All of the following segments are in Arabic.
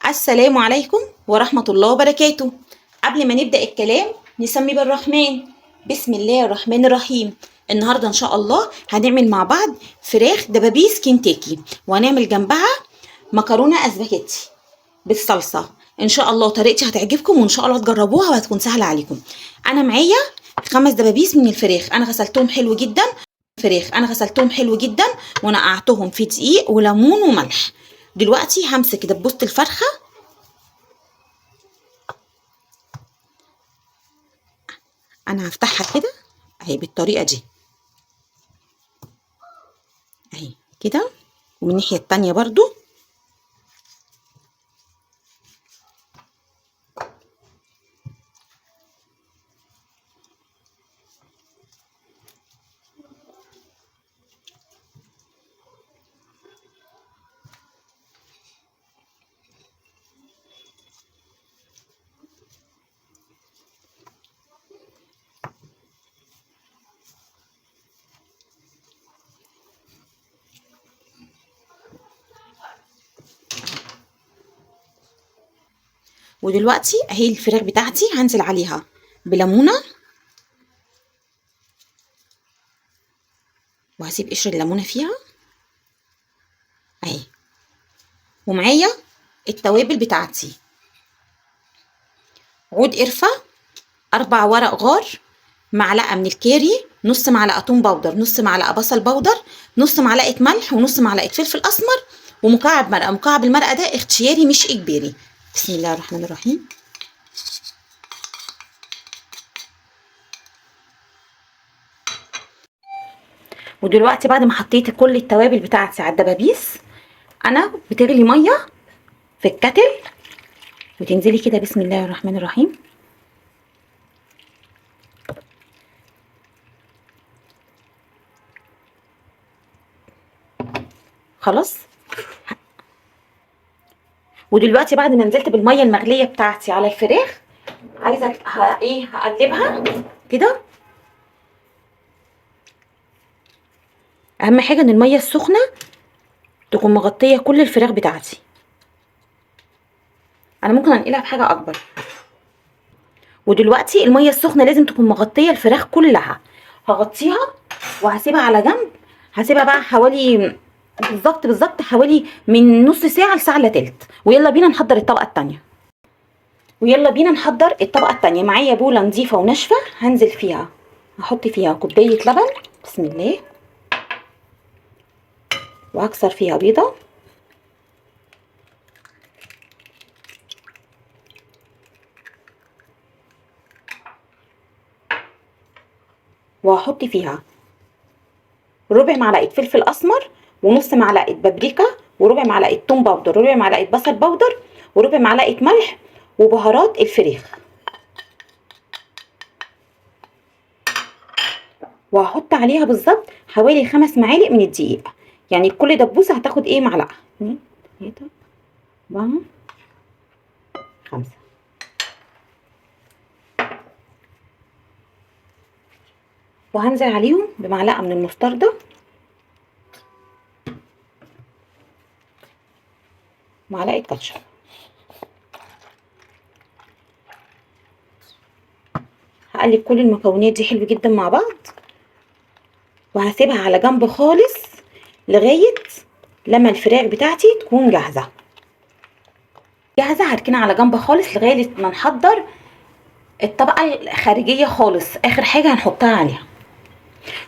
السلام عليكم ورحمة الله وبركاته. قبل ما نبدأ الكلام نسمي بالرحمن. بسم الله الرحمن الرحيم. النهاردة إن شاء الله هنعمل مع بعض فراخ دبابيس كنتاكي، وهنعمل جنبها مكرونة اسباجيتي بالصلصة. إن شاء الله طريقتي هتعجبكم، وإن شاء الله تجربوها وهتكون سهلة عليكم. أنا معايا 5 دبابيس من الفراخ، أنا غسلتهم حلو جدا ونقعتهم في دقيق وليمون وملح. دلوقتي همسك دبوسة الفرخة، انا هفتحها كده اهي بالطريقه دي اهي كده، ومن الناحيه التانية برضو. ودلوقتي اهي الفراخ بتاعتي هنزل عليها بليمونه، وهسيب قشر الليمونه فيها اهي. ومعايا التوابل بتاعتي: عود قرفه، 4 ورق غار، معلقه من الكاري، نص معلقه توم باودر، نص معلقه بصل باودر، نص معلقه ملح، ونص معلقه فلفل اسمر، ومكعب مرقه. مكعب المرقه ده اختياري مش اجباري. بسم الله الرحمن الرحيم. ودلوقتي بعد ما حطيت كل التوابل بتاعتي على الدبابيس، انا بتغلي ميه في الكتل، وتنزلي كده بسم الله الرحمن الرحيم. خلاص. ودلوقتي بعد ما نزلت بالميه المغليه بتاعتي على الفراخ، عايزه هقلبها كده. اهم حاجه ان الميه السخنه تكون مغطيه كل الفراخ بتاعتي. انا ممكن انقلها بحاجه اكبر. ودلوقتي الميه السخنه لازم تكون مغطيه الفراخ كلها. هغطيها وهسيبها على جنب. هسيبها بقى حوالي بالظبط حوالي من نص ساعه لساعه الا تلت. ويلا بينا نحضر الطبقه التانيه. معايا بوله نظيفه وناشفه هنزل فيها، هحط فيها كوبايه لبن بسم الله، وهكسر فيها بيضه، وهحط فيها ربع معلقه فلفل اسمر، ونص معلقه بابريكا، وربع معلقه توم باودر، وربع معلقه بصل باودر، وربع معلقه ملح، وبهارات الفراخ. وهحط عليها بالظبط حوالي 5 معالق من الدقيق. يعني كل دبوسه هتاخد ايه؟ معلقه، 2 3 4 5. وهنزل عليهم بمعلقه من المستردة، معلقه كاتشب. هقلب كل المكونات دي حلو جدا مع بعض، وهسيبها على جنب خالص لغايه لما الفراخ بتاعتي تكون جاهزه. هركنها على جنب خالص لغايه ما نحضر الطبقه الخارجيه خالص، اخر حاجه هنحطها عليها.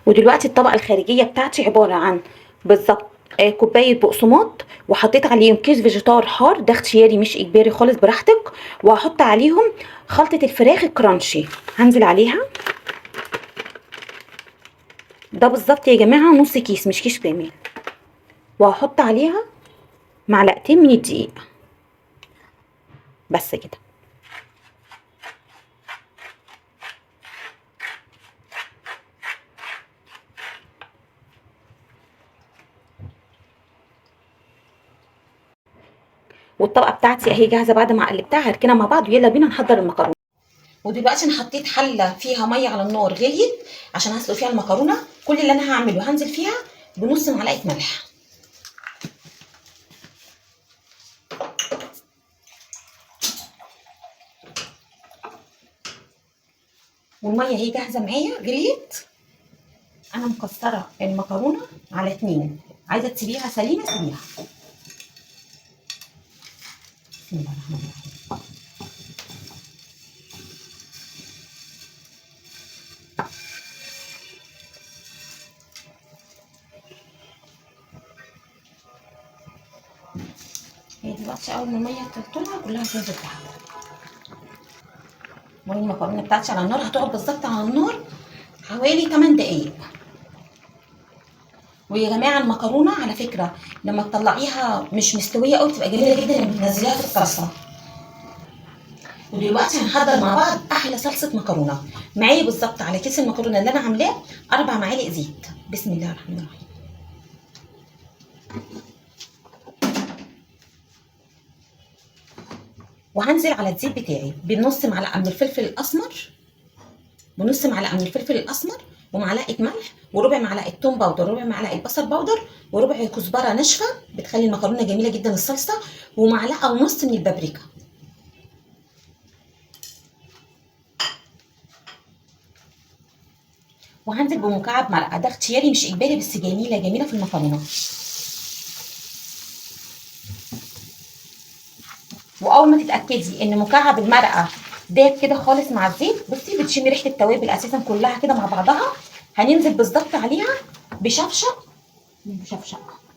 ودلوقتي الطبقه الخارجيه بتاعتي عباره عن بالظبط كوبايه بقسماط، وحطيت عليهم كيس فيجيتار حار، ده اختياري مش اجباري خالص براحتك. وهحط عليهم خلطه الفراخ الكرانشي، هنزل عليها ده بالظبط يا جماعه نص كيس مش كيس كامل. وهحط عليها معلقتين من الدقيق بس كده. والطبقه بتاعتي اهي جاهزه بعد ما قلبتها، هركنها مع بعض ويلا بينا نحضر المكرونه. ودلوقتي انا حطيت حله فيها ميه على النار غليت عشان هسلق فيها المكرونه. كل اللي انا هعمله هنزل فيها بنص معلقه ملح، والميه اهي جاهزه معايا غليت. انا مكسره المكرونه على 2. عايزه تسيبيها سليمه سيبيها. بسم الله الرحمن الرحيم. هي دلوقتي اول ما الميه تطلع كلها تنزل تحت. والمكرونه بتاعتي على النار هتقعد بالظبط على النار حوالي 8 دقايق. ويا جماعه المكرونه على فكره لما تطلعيها مش مستويه قوي بتبقى جميله جدا لما تنزليها في الصلصه. ودلوقتي هنحضر مع بعض احلى صلصه مكرونه. معايا بالظبط على كيس المكرونه اللي انا عاملاه 4 معالق زيت. بسم الله الرحمن الرحيم. وهنزل على الزيت بتاعي بنص معلقه من الفلفل الاسمر، ونص معلقه من الفلفل الاسمر، ومعلقه ملح، وربع معلقه توم باودر، وربع معلقه بصل باودر، وربع كزبره ناشفه بتخلي المكرونه جميله جدا الصلصه، ومعلقه ونص من البابريكا. وهنزل بمكعب مرقه، ده اختياري مش اجباري بس جميله جميله في المكرونه. واول ما تتاكدي ان مكعب المرقه داب كده خالص مع الزيت، بصي بتشمي ريحه التوابل اساسا كلها كده مع بعضها. هننزل بالظبط عليها بشفشق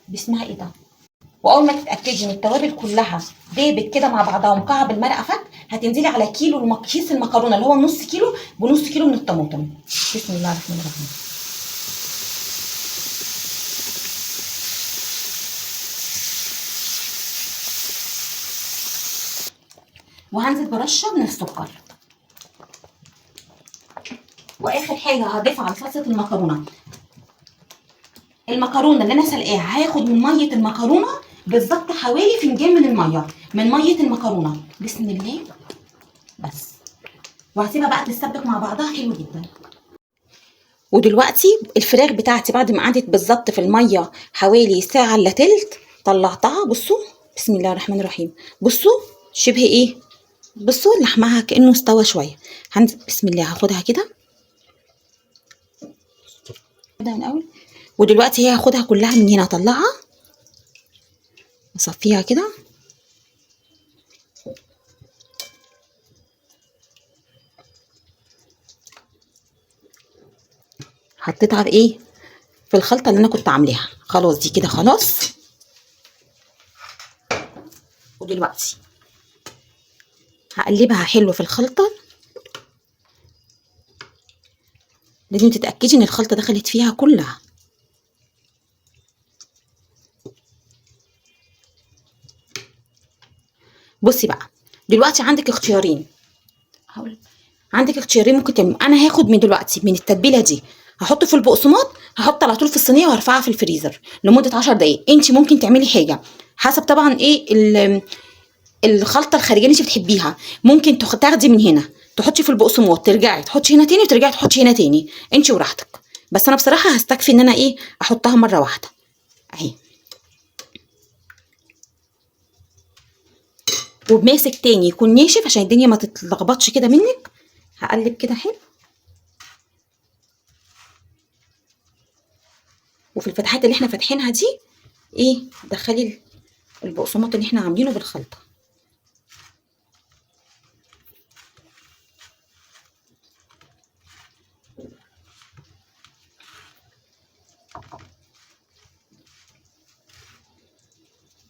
باسمها ايه ده. واول ما تتاكدي ان التوابل كلها دابت كده مع بعضها ومكعب المرقه فك، هتنزلي على كيس المكرونه اللي هو نص كيلو بنص كيلو من الطماطم. بسم الله الرحمن الرحيم. وهنزل برشه من السكر. واخر حاجه هضيفها على صلصه المكرونه اللي انا سلقاها، هاخد من ميه المكرونه بالظبط حوالي فنجان من الميه من ميه المكرونه. بسم الله. بس وهسيبها بقى تتسبك مع بعضها حلو جدا. ودلوقتي الفراخ بتاعتي بعد ما قعدت بالظبط في الميه حوالي ساعه الا تلت طلعتها. بصوا بسم الله الرحمن الرحيم. بصوا شبه ايه، بصوا لحمها كانه استوى شويه. هنزل بسم الله هاخدها كده من اول. ودلوقتي هي هاخدها كلها من هنا اطلعها اصفيها كده. حطيتها في ايه، في الخلطه اللي انا كنت عاملاها. خلاص دي كده خلاص. ودلوقتي هقلبها حلو في الخلطه. لازم تتاكدي ان الخلطه دخلت فيها كلها. بصي بقى دلوقتي عندك اختيارين. عندك اختيارين ممكن تعملي. انا هاخد من دلوقتي من التتبيله دي هحطه في البقسماط، هحط على طول في الصينيه وهرفعها في الفريزر لمده 10 دقائق. انت ممكن تعملي حاجه حسب طبعا ايه الخلطه الخارجيه اللي انت بتحبيها. ممكن تاخدي من هنا تحطي في البقسماط، ترجعي تحطي هنا تاني، وترجعي تحطي هنا تاني، انت وراحتك. بس انا بصراحه هستكفي ان انا ايه احطها مره واحده اهي. وبماسك تاني يكون ناشف عشان الدنيا ما تتلخبطش كده منك. هقلب كده حلو. وفي الفتحات اللي احنا فاتحينها دي ايه دخلي البقسماط اللي احنا عاملينه بالخلطه.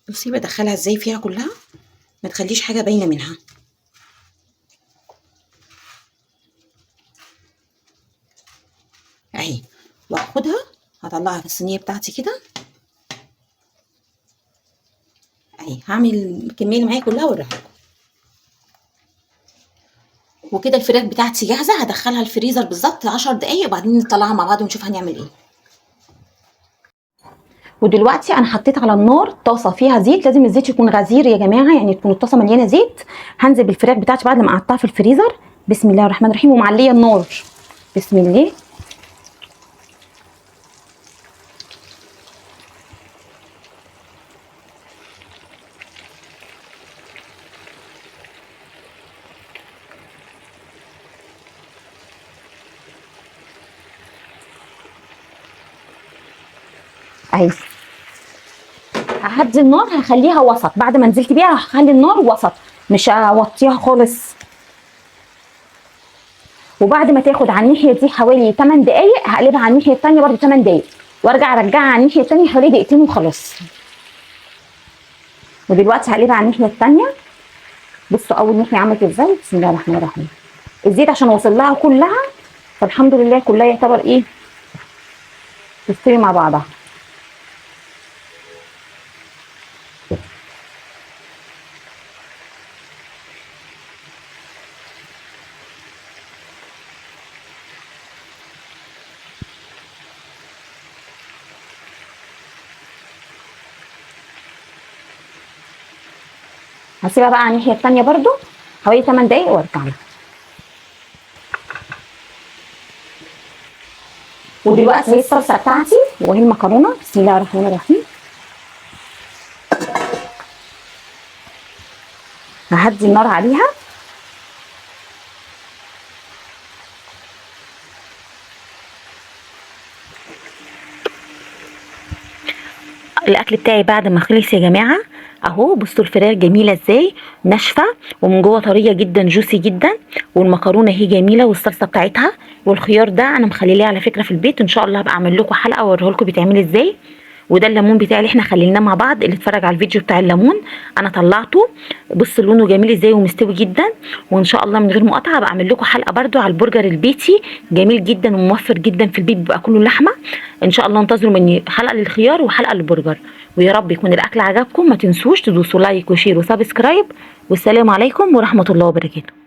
بصي بدخلها ازاي فيها كلها، ما تخليش حاجه باينه منها اهي. واخدها هطلعها في الصينيه بتاعتي كده اهي. هعمل الكميه اللي معايا كلها واوريها لكم. وكده الفراخ بتاعتي جاهزه. هدخلها الفريزر بالظبط 10 دقايق وبعدين نطلعها مع بعض ونشوف هنعمل ايه. ودلوقتي انا حطيت على النار طاسه فيها زيت. لازم الزيت يكون غزير يا جماعه، يعني تكون الطاسه مليانه زيت. هنزل بالفراخ بتاعتي بعد ما قعدتها في الفريزر. بسم الله الرحمن الرحيم. ومعليه النار. بسم الله. اهي. ههدي النار، هخليها وسط. بعد ما نزلت بيها هخلي النار وسط، مش هوطيها خالص. وبعد ما تاخد على الناحيه دي حوالي 8 دقايق هقلبها على الناحيه الثانيه برده 8 دقايق، وارجع ارجعها على الناحيه الثانيه حوالي دقيقتين وخلاص. ودلوقتي هقلبها على الناحيه الثانيه. بصوا اول ناحيه عملت ازاي. بسم الله الرحمن الرحيم. الزيت عشان وصل لها كلها، فالحمد لله كلها يعتبر ايه تستوي مع بعضها. هسيبها بقى على الناحيه الثانيه برده حوالي 8 دقايق وارجع لها. ودلوقتي هي الصلصه بتاعتي وهي المكرونه. بسم الله الرحمن الرحيم. ههدي النار عليها. الاكل بتاعي بعد ما خلص يا جماعه اهو. بصوا الفراخ جميله ازاي، ناشفه ومن جوه طريه جدا، جوسي جدا. والمكرونه هي جميله، والصلصه بتاعتها. والخيار ده انا مخليه على فكره في البيت، ان شاء الله هبقى اعمل لكم حلقه اوريه لكم بيتعمل ازاي. وده الليمون بتاعي اللي احنا خليناه مع بعض، اللي اتفرج على الفيديو بتاع الليمون انا طلعته. بص لونه جميل ازاي ومستوي جدا. وان شاء الله من غير مقاطعه هبقى اعمل لكم حلقه برده على البرجر البيتي، جميل جدا وموفر جدا في البيت، بيبقى كله لحمه. ان شاء الله انتظروا مني حلقه للخيار وحلقه للبرجر. ويا رب يكون الاكل عجبكم. ما تنسوش تدوسوا لايك وشير وسبسكرايب. والسلام عليكم ورحمه الله وبركاته.